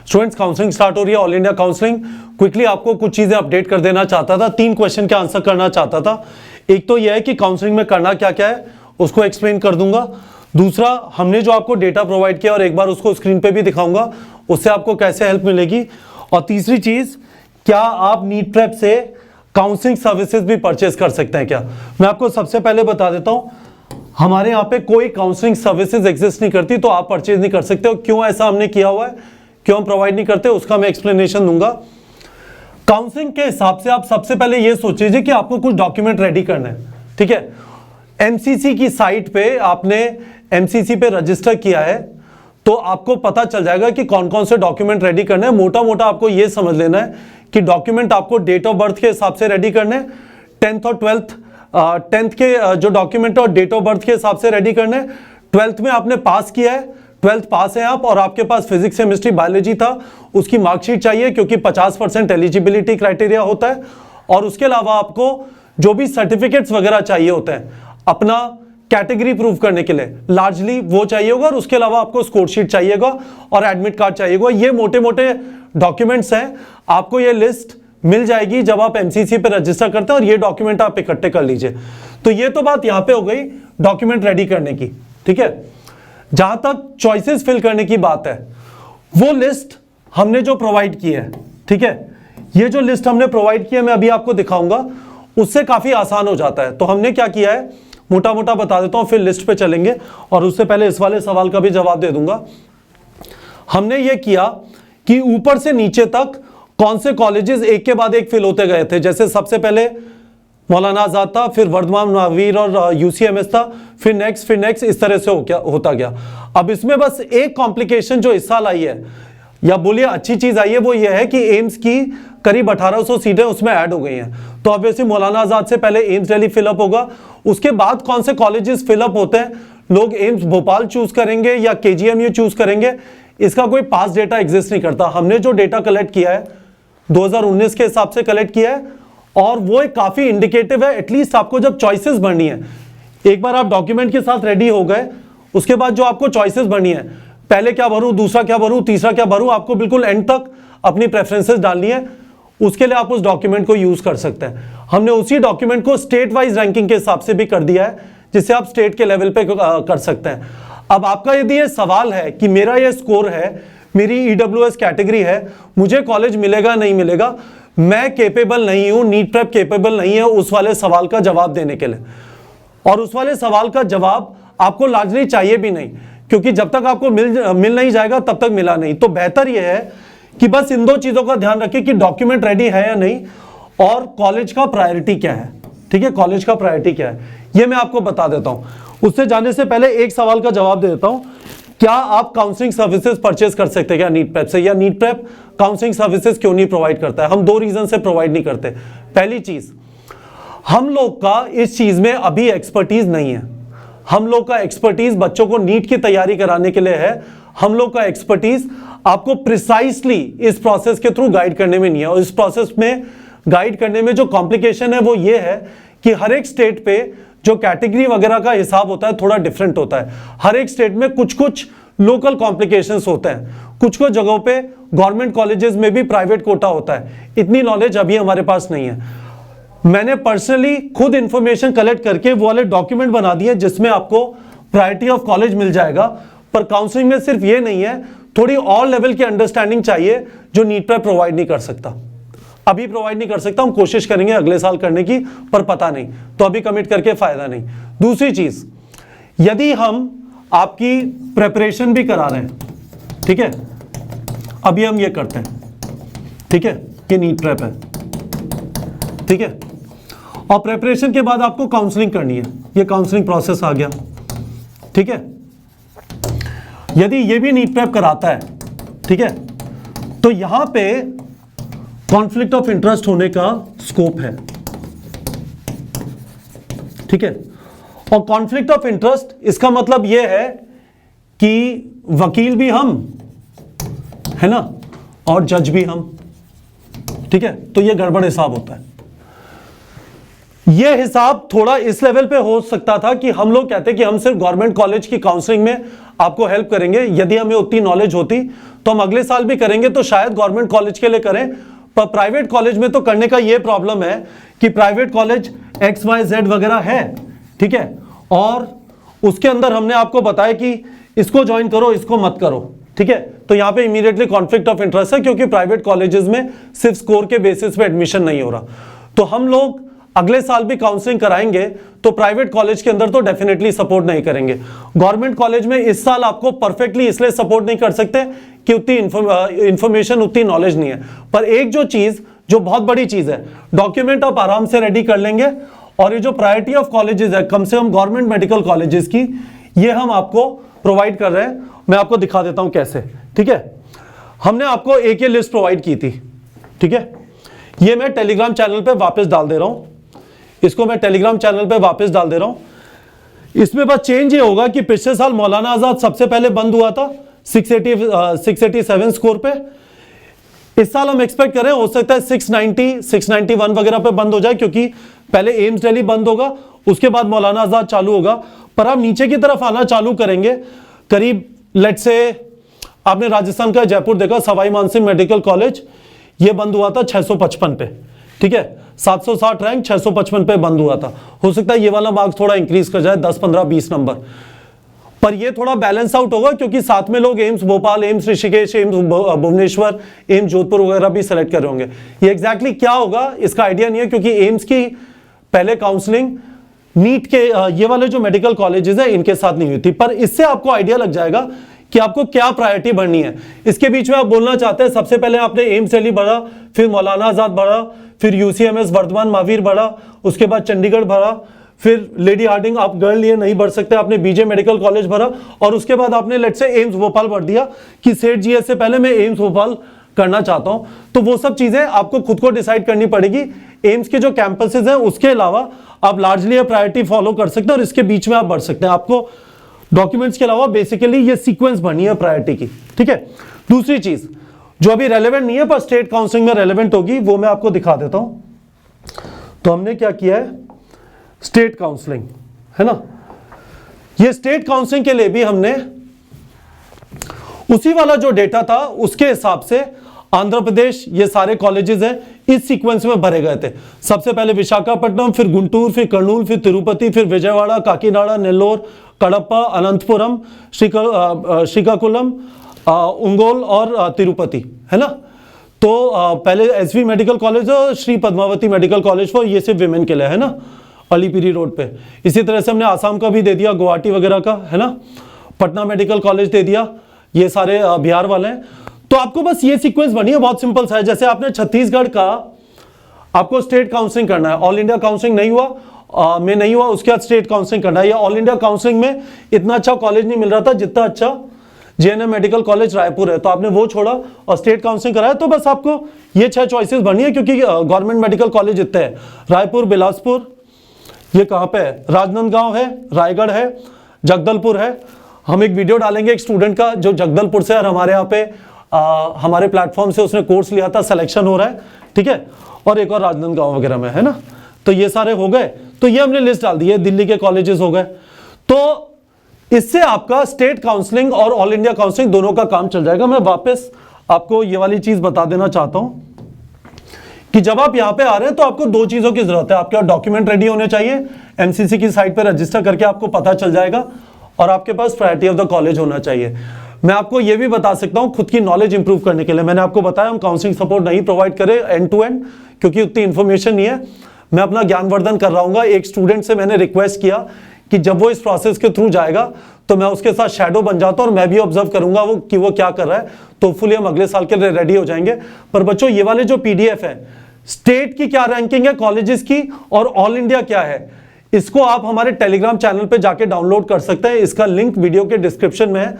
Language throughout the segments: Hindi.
स्टूडेंट्स काउंसलिंग स्टार्ट हो रही है, ऑल इंडिया काउंसलिंग। क्विकली आपको कुछ चीजें अपडेट कर देना चाहता था, 3 क्वेश्चन के आंसर करना चाहता था। एक तो यह है कि काउंसलिंग में करना क्या क्या है, उसको एक्सप्लेन कर दूंगा। दूसरा, हमने जो आपको डेटा प्रोवाइड किया और एक बार उसको स्क्रीन पे भी दिखाऊंगा, उससे आपको कैसे हेल्प मिलेगी। और तीसरी चीज, क्या आप नीट प्रेप से काउंसलिंग सर्विसेज भी परचेज कर सकते हैं क्या। मैं आपको सबसे पहले बता देता हूं, हमारे यहाँ पे कोई काउंसलिंग सर्विसेज एग्जिस्ट नहीं करती, तो आप परचेज नहीं कर सकते हो। क्यों ऐसा हमने किया हुआ है, क्यों हम प्रोवाइड नहीं करते, उसका मैं एक्सप्लेनेशन दूंगा। काउंसलिंग के हिसाब से आप सबसे पहले ये सोच लीजिए कि आपको कुछ डॉक्यूमेंट रेडी करना है, ठीक है। एमसीसी की साइट पे आपने एमसीसी पे रजिस्टर किया है, तो आपको पता चल जाएगा कि कौन कौन से डॉक्यूमेंट रेडी करने हैं। मोटा मोटा आपको ये समझ लेना है कि डॉक्यूमेंट आपको डेट ऑफ बर्थ के हिसाब से रेडी करने हैं, 10th और 12th के जो डॉक्यूमेंट है और डेट ऑफ बर्थ के हिसाब से रेडी करने हैं। 12th में आपने पास किया है, 12th पास है आप, और आपके पास फिजिक्स केमिस्ट्री बायोलॉजी था, उसकी मार्कशीट चाहिए क्योंकि 50% एलिजिबिलिटी क्राइटेरिया होता है। और उसके अलावा आपको जो भी सर्टिफिकेट्स वगैरह चाहिए होते हैं अपना कैटेगरी प्रूव करने के लिए, लार्जली वो चाहिए होगा। और उसके अलावा आपको स्कोर शीट चाहिएगा और एडमिट कार्ड चाहिएगा। ये मोटे मोटे डॉक्यूमेंट्स हैं, आपको ये लिस्ट मिल जाएगी जब आप एमसीसी पे रजिस्टर करते हैं, और ये डॉक्यूमेंट आप इकट्ठे कर लीजिए। तो ये तो बात यहां पे हो गई डॉक्यूमेंट रेडी करने की, ठीक है। जहां तक चॉइसेस फिल करने की बात है, वो लिस्ट हमने जो प्रोवाइड की है, ठीक है, ये जो लिस्ट हमने प्रोवाइड की है मैं अभी आपको दिखाऊंगा, उससे काफी आसान हो जाता है। तो हमने क्या किया है, मोटा मोटा बता देता हूं, फिर लिस्ट पे चलेंगे, और उससे पहले इस वाले सवाल का भी जवाब दे दूंगा। हमने ये किया कि ऊपर से नीचे तक कौन से कॉलेजेस एक के बाद एक फिल होते गए थे। जैसे सबसे पहले मौलाना आजाद था, फिर वर्धमान महावीर और यूसीएमएस था, फिर नेक्स्ट, इस तरह से होता गया। अब इसमें बस एक कॉम्प्लिकेशन जो इस साल आई है, या बोलिए अच्छी चीज आई है, वो ये है कि एम्स की करीब 1800 सीटें उसमें ऐड हो गई हैं। तो ऑब्वियसली मौलाना आजाद से पहले एम्स दिल्ली फिलअप होगा, उसके बाद कौन से कॉलेजेस फिलअप होते हैं, लोग एम्स भोपाल चूज करेंगे या केजीएमयू चूज करेंगे, इसका कोई पास डेटा एग्जिस्ट नहीं करता। हमने जो डेटा कलेक्ट किया है 2019 के हिसाब से कलेक्ट किया है, और वो एक काफी इंडिकेटिव है। एटलीस्ट आपको जब चॉइसेस भरनी है, एक बार आप डॉक्यूमेंट के साथ रेडी हो गए, उसके बाद जो आपको चॉइसेस भरनी है, पहले क्या भरूं, दूसरा क्या भरूं, तीसरा क्या भरूं, आपको बिल्कुल एंड तक अपनी प्रेफरेंसेस डालनी है। उसके लिए आप उस डॉक्यूमेंट को यूज कर सकते हैं। हमने उसी डॉक्यूमेंट को स्टेट वाइज रैंकिंग के हिसाब से भी कर दिया है, जिससे आप स्टेट के लेवल पे कर सकते हैं। अब आपका यदि ये सवाल है कि मेरा ये स्कोर है, मेरी ईडब्ल्यूएस कैटेगरी है, मुझे कॉलेज मिलेगा नहीं मिलेगा, मैं केपेबल नहीं हूं, नीट प्रेप केपेबल नहीं है उस वाले सवाल का जवाब देने के लिए। और उस वाले सवाल का जवाब आपको लार्जली चाहिए भी नहीं, क्योंकि जब तक आपको मिल नहीं जाएगा तब तक मिला नहीं। तो बेहतर यह है कि बस इन 2 चीजों का ध्यान रखिए कि डॉक्यूमेंट रेडी है या नहीं, और कॉलेज का प्रायोरिटी क्या है, ठीक है, कॉलेज का प्रायोरिटी क्या है, ये मैं आपको बता देता हूं। उससे जाने से पहले एक सवाल का जवाब दे देता हूं, क्या आप काउंसलिंग सर्विसेज परचेज कर सकते हैं क्या नीट प्रेप से, या नीट प्रेप काउंसलिंग सर्विसेज क्यों नहीं प्रोवाइड करता है। हम 2 रीजन से प्रोवाइड नहीं करते। पहली चीज, हम लोग का इस चीज में अभी एक्सपर्टीज नहीं है। हम लोग का एक्सपर्टीज बच्चों को नीट की तैयारी कराने के लिए है। हम लोग का एक्सपर्टीज आपको प्रिसाइसली इस प्रोसेस के थ्रू गाइड करने में नहीं है। और इस प्रोसेस में गाइड करने में जो कॉम्प्लिकेशन है वो ये है कि हर एक स्टेट पे जो कैटेगरी वगैरह का हिसाब होता है थोड़ा डिफरेंट होता है। हर एक स्टेट में कुछ कुछ लोकल कॉम्प्लिकेशंस होते हैं, कुछ कुछ जगहों पे गवर्नमेंट कॉलेजेस में भी प्राइवेट कोटा होता है। इतनी नॉलेज अभी हमारे पास नहीं है। मैंने पर्सनली खुद इंफॉर्मेशन कलेक्ट करके वो वाले डॉक्यूमेंट बना दिए जिसमें आपको प्रायोरिटी ऑफ कॉलेज मिल जाएगा। पर काउंसलिंग में सिर्फ ये नहीं है, थोड़ी और लेवल की अंडरस्टैंडिंग चाहिए जो नीट प्रेप प्रोवाइड नहीं कर सकता, अभी प्रोवाइड नहीं कर सकता। हम कोशिश करेंगे अगले साल करने की, पर पता नहीं, तो अभी कमिट करके फायदा नहीं। दूसरी चीज, यदि हम आपकी प्रेपरेशन भी करा रहे हैं, ठीक है, अभी हम ये करते हैं, ठीक है, कि नीट प्रेप है, ठीक है, और प्रेपरेशन के बाद आपको काउंसलिंग करनी है, ये काउंसलिंग प्रोसेस आ गया, ठीक है। यदि ये भी नीट प्रेप कराता है, ठीक है, तो यहां पे कॉन्फ्लिक्ट ऑफ इंटरेस्ट होने का स्कोप है, ठीक है। और कॉन्फ्लिक्ट ऑफ इंटरेस्ट इसका मतलब यह है कि वकील भी हम है ना, और जज भी हम, ठीक है। तो यह गड़बड़ हिसाब होता है। यह हिसाब थोड़ा इस लेवल पे हो सकता था कि हम लोग कहते कि हम सिर्फ गवर्नमेंट कॉलेज की काउंसलिंग में आपको हेल्प करेंगे। यदि हमें उतनी नॉलेज होती तो हम अगले साल भी करेंगे, तो शायद गवर्नमेंट कॉलेज के लिए करें, पर प्राइवेट कॉलेज में तो करने का ये प्रॉब्लम है कि प्राइवेट कॉलेज XYZ वगैरह है, ठीक है, और उसके अंदर हमने आपको बताया कि इसको ज्वाइन करो, इसको मत करो, ठीक है। तो यहां पे इमीडिएटली कॉन्फ्लिक्ट ऑफ इंटरेस्ट है, क्योंकि प्राइवेट कॉलेजेस में सिर्फ स्कोर के बेसिस पे एडमिशन नहीं हो रहा। तो हम लोग अगले साल भी काउंसलिंग कराएंगे, तो प्राइवेट कॉलेज के अंदर तो डेफिनेटली सपोर्ट नहीं करेंगे। गवर्नमेंट कॉलेज में इस साल आपको परफेक्टली इसलिए सपोर्ट नहीं कर सकते कि उतनी इंफॉर्मेशन, उतनी नॉलेज नहीं है। पर एक जो चीज, जो बहुत बड़ी चीज है, डॉक्यूमेंट आप आराम से रेडी कर लेंगे, और ये जो प्रायोरिटी ऑफ कॉलेजेस है, कम से कम गवर्नमेंट मेडिकल कॉलेजेस की, ये हम आपको प्रोवाइड कर रहे हैं। मैं आपको दिखा देता हूं कैसे, ठीक है। हमने आपको एक ये लिस्ट प्रोवाइड की थी, ठीक है। ये मैं टेलीग्राम चैनल पे वापस डाल दे रहा हूं, इसको मैं टेलीग्राम चैनल पे वापस डाल दे रहा हूं। इसमें बस चेंज ये होगा कि पिछले साल मौलाना आजाद सबसे पहले बंद हुआ था 687 स्कोर पे। इस साल हम एक्सपेक्ट करें, हो सकता है 690, 691 वगैरह पे बंद हो जाए, क्योंकि पहले एम्स दिल्ली बंद होगा, उसके बाद मौलाना आजाद चालू होगा। पर आप नीचे की तरफ आना चालू करेंगे, करीब लेट्स से आपने राजस्थान का जयपुर देखा, सवाई मानसिंह मेडिकल कॉलेज, ये बंद हुआ था 655 पे, ठीक है। 760 रैंक 655 पे बंद हुआ था। हो सकता है ये वाला मार्क्स थोड़ा इंक्रीज कर जाए, 10, 15, 20 नंबर, पर ये थोड़ा बैलेंस आउट होगा, क्योंकि साथ में लोग AIIMS Bhopal, AIIMS Rishikesh, AIIMS Bhubaneswar, AIIMS Jodhpur वगैरह भी सेलेक्ट कर रहे होंगे। ये एग्जैक्टली क्या होगा इसका आइडिया नहीं है, क्योंकि एम्स की पहले काउंसलिंग नीट के ये वाले जो मेडिकल कॉलेजेस हैं इनके साथ नहीं हुई थी। पर इससे आपको आइडिया लग जाएगा कि आपको क्या प्रायोरिटी बढ़नी है। इसके बीच में आप बोलना चाहते हैं, सबसे पहले आपने एम्स दिल्ली बढ़ा, फिर मौलाना आजाद बढ़ा, फिर UCMS वर्धमान महावीर बढ़ा, उसके बाद चंडीगढ़ बढ़ा, फिर लेडी हार्डिंग आप गर्ल लिए नहीं बढ़ सकते, आपने BJ मेडिकल कॉलेज भरा, और उसके बाद आपने लेट्स से एम्स भोपाल भर दिया कि सेठ GS से पहले मैं एम्स भोपाल करना चाहता हूं। तो वो सब चीजें आपको खुद को डिसाइड करनी पड़ेगी। एम्स के जो कैंपसेस हैं उसके अलावा आप लार्जली प्रायोरिटी फॉलो कर सकते हैं, और इसके बीच में आप बढ़ सकते हैं। आपको डॉक्यूमेंट्स के अलावा बेसिकली ये सीक्वेंस भरनी है प्रायोरिटी की, ठीक है। दूसरी चीज जो अभी रेलेवेंट नहीं है पर स्टेट काउंसलिंग में रेलेवेंट होगी, वो मैं आपको दिखा देता हूं। तो हमने क्या किया है, स्टेट काउंसलिंग है ना, ये स्टेट काउंसलिंग के लिए भी हमने उसी वाला जो डेटा था उसके हिसाब से आंध्र प्रदेश, ये सारे कॉलेजेस हैं, इस सीक्वेंस में भरे गए थे। सबसे पहले विशाखापट्टनम, फिर गुंटूर, फिर कर्नूल, फिर तिरुपति, फिर विजयवाड़ा, काकीनाडा, नेल्लोर, कडप्पा, अनंतपुरम, श्रीकाकुलम, उंगोल और तिरुपति, है ना। तो पहले SV मेडिकल कॉलेज और Shri Padmavati medical college for, ये सिर्फ विमेन के लिए है ना, अलीपीरी रोड पे। इसी तरह से हमने आसाम का भी दे दिया, गुवाहाटी वगैरह का, है ना। पटना मेडिकल कॉलेज दे दिया, ये सारे बिहार वाले हैं। तो आपको बस ये सीक्वेंस बनी है, बहुत सिंपल सा है। जैसे आपने छत्तीसगढ़ का आपको स्टेट काउंसलिंग करना है, ऑल इंडिया काउंसलिंग नहीं हुआ में नहीं हुआ, उसके बाद स्टेट काउंसलिंग करना है। या ऑल इंडिया काउंसलिंग में इतना अच्छा कॉलेज नहीं मिल रहा था जितना अच्छा JNM मेडिकल कॉलेज रायपुर है, तो आपने वो छोड़ा और स्टेट काउंसलिंग कराया। तो बस आपको ये 6 चॉइसेस भरनी है, क्योंकि गवर्नमेंट मेडिकल कॉलेज इतने हैं, रायपुर, बिलासपुर, ये कहाँ पे है, राजनांदगांव है, रायगढ़ है, जगदलपुर है। हम एक वीडियो डालेंगे एक स्टूडेंट का जो जगदलपुर से और हमारे यहाँ पे हमारे प्लेटफॉर्म से उसने कोर्स लिया था, सिलेक्शन हो रहा है, ठीक है। और एक और राजनांदगांव वगैरह में, है ना। तो ये सारे हो गए, तो ये हमने लिस्ट डाल दी है, दिल्ली के कॉलेजेस हो गए। तो इससे आपका स्टेट काउंसलिंग और ऑल इंडिया काउंसलिंग दोनों का काम चल जाएगा। मैं वापस आपको ये वाली चीज बता देना चाहता हूं कि जब आप यहां पे आ रहे हैं तो आपको 2 चीजों की जरूरत है। आपके डॉक्यूमेंट रेडी होने चाहिए, MCC की साइट पे रजिस्टर करके आपको पता चल जाएगा, और आपके पास प्रायोरिटी ऑफ द कॉलेज होना चाहिए। मैं आपको यह भी बता सकता हूं, खुद की नॉलेज इंप्रूव करने के लिए मैंने आपको बताया हम काउंसलिंग सपोर्ट नहीं प्रोवाइड करें एंड टू एंड, क्योंकि उतनी इंफॉर्मेशन नहीं है। मैं अपना ज्ञानवर्धन कर रहा हूँ। एक स्टूडेंट से मैंने रिक्वेस्ट किया कि जब वो इस प्रोसेस के थ्रू जाएगा तो मैं उसके साथ शैडो बन जाता हूं और मैं भी ऑब्जर्व करूंगा वो कि वो क्या कर रहा है, तो फुली हम अगले साल के लिए रेडी हो जाएंगे। पर बच्चों ये वाले जो PDF है, स्टेट की क्या रैंकिंग है कॉलेजेस की और ऑल इंडिया क्या है, इसको आप हमारे टेलीग्राम चैनल पे जाके डाउनलोड कर सकते हैं। इसका लिंक वीडियो के डिस्क्रिप्शन में है,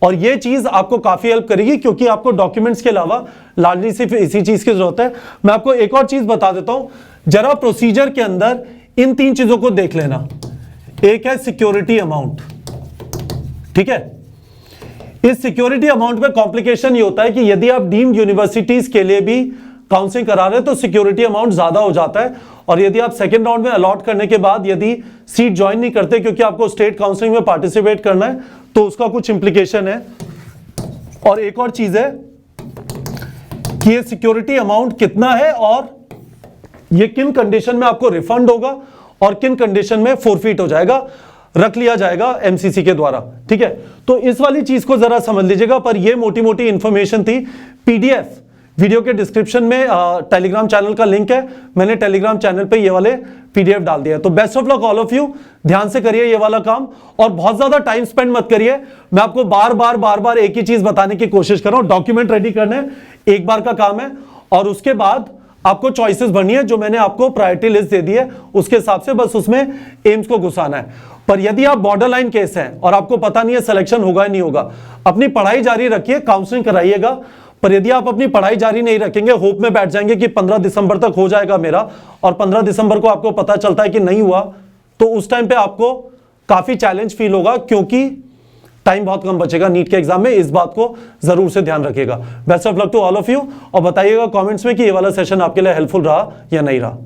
और ये चीज आपको काफी हेल्प करेगी, क्योंकि आपको डॉक्यूमेंट्स के अलावा लार्जली सिर्फ इसी चीज की जरूरत है। मैं आपको एक और चीज बता देता हूं, जरा प्रोसीजर के अंदर इन 3 चीजों को देख लेना। एक है सिक्योरिटी अमाउंट, ठीक है। इस सिक्योरिटी अमाउंट में कॉम्प्लिकेशन ये होता है कि यदि आप डीम्ड यूनिवर्सिटीज के लिए भी काउंसलिंग करा रहे हैं तो सिक्योरिटी अमाउंट ज्यादा हो जाता है, और यदि आप सेकेंड राउंड में अलॉट करने के बाद यदि सीट ज्वाइन नहीं करते क्योंकि आपको स्टेट काउंसलिंग में पार्टिसिपेट करना है, तो उसका कुछ इंप्लीकेशन है। और एक और चीज है कि ये सिक्योरिटी अमाउंट कितना है और ये किन कंडीशन में आपको रिफंड होगा और किन कंडीशन में फोरफीट हो जाएगा, रख लिया जाएगा एमसीसी के द्वारा। ठीक है, तो इस वाली चीज को जरा समझ लीजिएगा। पर ये मोटी मोटी इंफॉर्मेशन थी। पीडीएफ वीडियो के डिस्क्रिप्शन में टेलीग्राम चैनल का लिंक है, मैंने टेलीग्राम चैनल पे ये वाले पीडीएफ डाल दिया है। तो best of luck all of you, ध्यान से करिए ये वाला काम और बहुत ज्यादा टाइम स्पेंड मत करिए। मैं आपको बार बार एक ही चीज बताने की कोशिश कर रहा हूं। डॉक्यूमेंट रेडी करने एक बार का काम है और उसके बाद आपको चॉइसेस भरनी है, जो मैंने आपको प्रायोरिटी लिस्ट दे दी है उसके हिसाब से बस उसमें एम्स को घुसाना है। पर यदि आप बॉर्डर लाइन केस हैं और आपको पता नहीं है सिलेक्शन होगा या नहीं होगा, अपनी पढ़ाई जारी रखिए, काउंसलिंग कराइएगा। पर यदि आप अपनी पढ़ाई जारी नहीं रखेंगे, होप में बैठ जाएंगे कि 15 दिसंबर तक हो जाएगा मेरा, और 15 दिसंबर को आपको पता चलता है कि नहीं हुआ, तो उस टाइम पे आपको काफी चैलेंज फील होगा, क्योंकि टाइम बहुत कम बचेगा नीट के एग्जाम में। इस बात को जरूर से ध्यान रखिएगा। Best of luck to all of you, और बताइएगा कमेंट्स में कि ये वाला सेशन आपके लिए हेल्पफुल रहा या नहीं रहा।